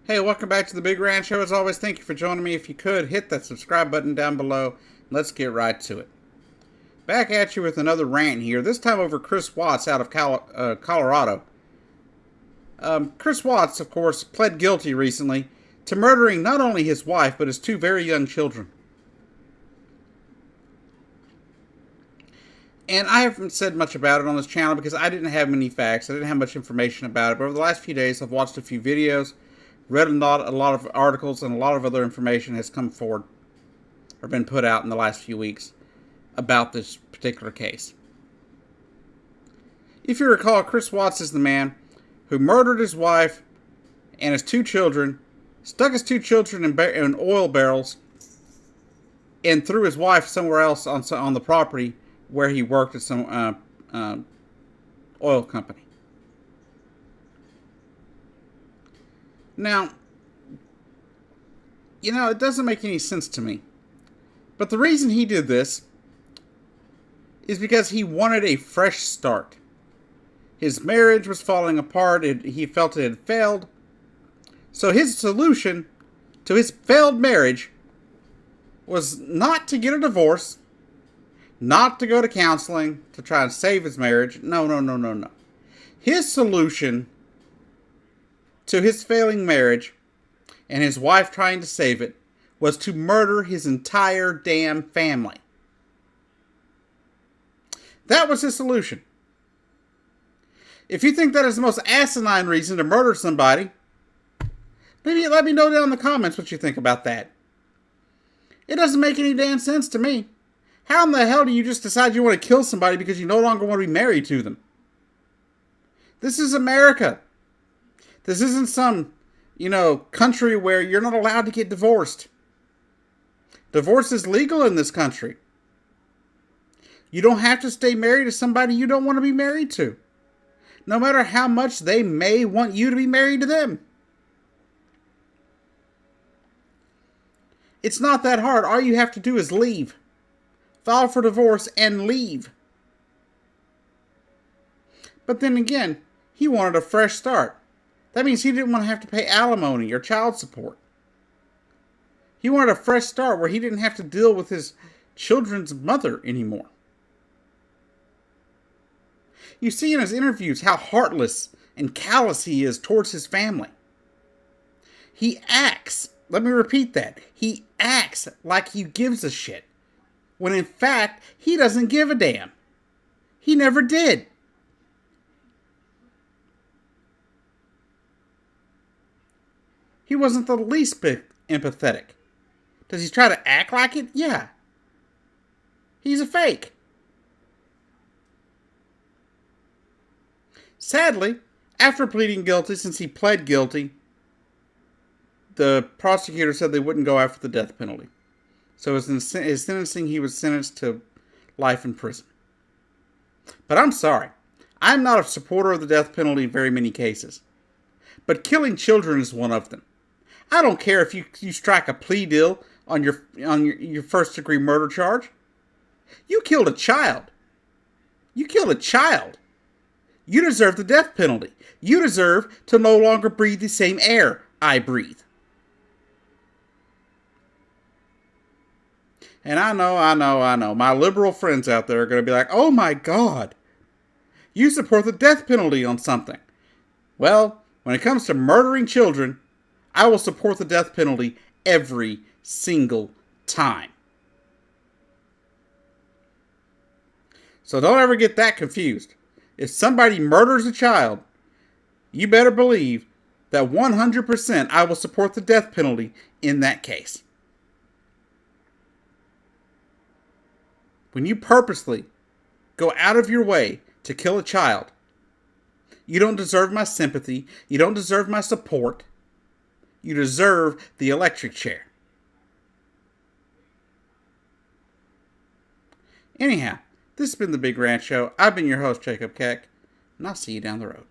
Hey, welcome back to the Big Rant Show. As always, thank you for joining me. If you could, hit that subscribe button down below. Let's get right to it. Back at you with another rant here, this time over Chris Watts out of Colorado. Chris Watts, of course, pled guilty recently to murdering not only his wife, but his two very young children. And I haven't said much about it on this channel because I didn't have many facts. I didn't have much information about it. But over the last few days, I've watched a few videos, read a lot of articles, and a lot of other information has come forward or been put out in the last few weeks about this particular case. If you recall, Chris Watts is the man who murdered his wife and his two children, stuck his two children in oil barrels, and threw his wife somewhere else on the property where he worked at some oil company. Now, it doesn't make any sense to me. But the reason he did this is because he wanted a fresh start. His marriage was falling apart. He felt it had failed. So his solution to his failed marriage was not to get a divorce, not to go to counseling to try and save his marriage. No. His solution to his failing marriage and his wife trying to save it was to murder his entire damn family. That was his solution. If you think that is the most asinine reason to murder somebody, maybe let me know down in the comments what you think about that. It doesn't make any damn sense to me. How in the hell do you just decide you want to kill somebody because you no longer want to be married to them? This is America. This isn't some, country where you're not allowed to get divorced. Divorce is legal in this country. You don't have to stay married to somebody you don't want to be married to, no matter how much they may want you to be married to them. It's not that hard. All you have to do is leave. File for divorce and leave. But then again, he wanted a fresh start. That means he didn't want to have to pay alimony or child support. He wanted a fresh start where he didn't have to deal with his children's mother anymore. You see in his interviews how heartless and callous he is towards his family. He acts, let me repeat that, he acts like he gives a shit, when in fact, he doesn't give a damn. He never did. He wasn't the least bit empathetic. Does he try to act like it? Yeah. He's a fake. Sadly, after pleading guilty, since he pled guilty, the prosecutor said they wouldn't go after the death penalty. So in his sentencing, he was sentenced to life in prison. But I'm sorry. I'm not a supporter of the death penalty in very many cases. But killing children is one of them. I don't care if you strike a plea deal on your first degree murder charge. You killed a child. You killed a child. You deserve the death penalty. You deserve to no longer breathe the same air I breathe. And I know. My liberal friends out there are going to be like, oh my God, you support the death penalty on something. Well, when it comes to murdering children, I will support the death penalty every single time. So don't ever get that confused. If somebody murders a child, you better believe that 100% I will support the death penalty in that case. When you purposely go out of your way to kill a child, you don't deserve my sympathy. You don't deserve my support. You deserve the electric chair. Anyhow, this has been the Big Rant Show. I've been your host, Jacob Keck, and I'll see you down the road.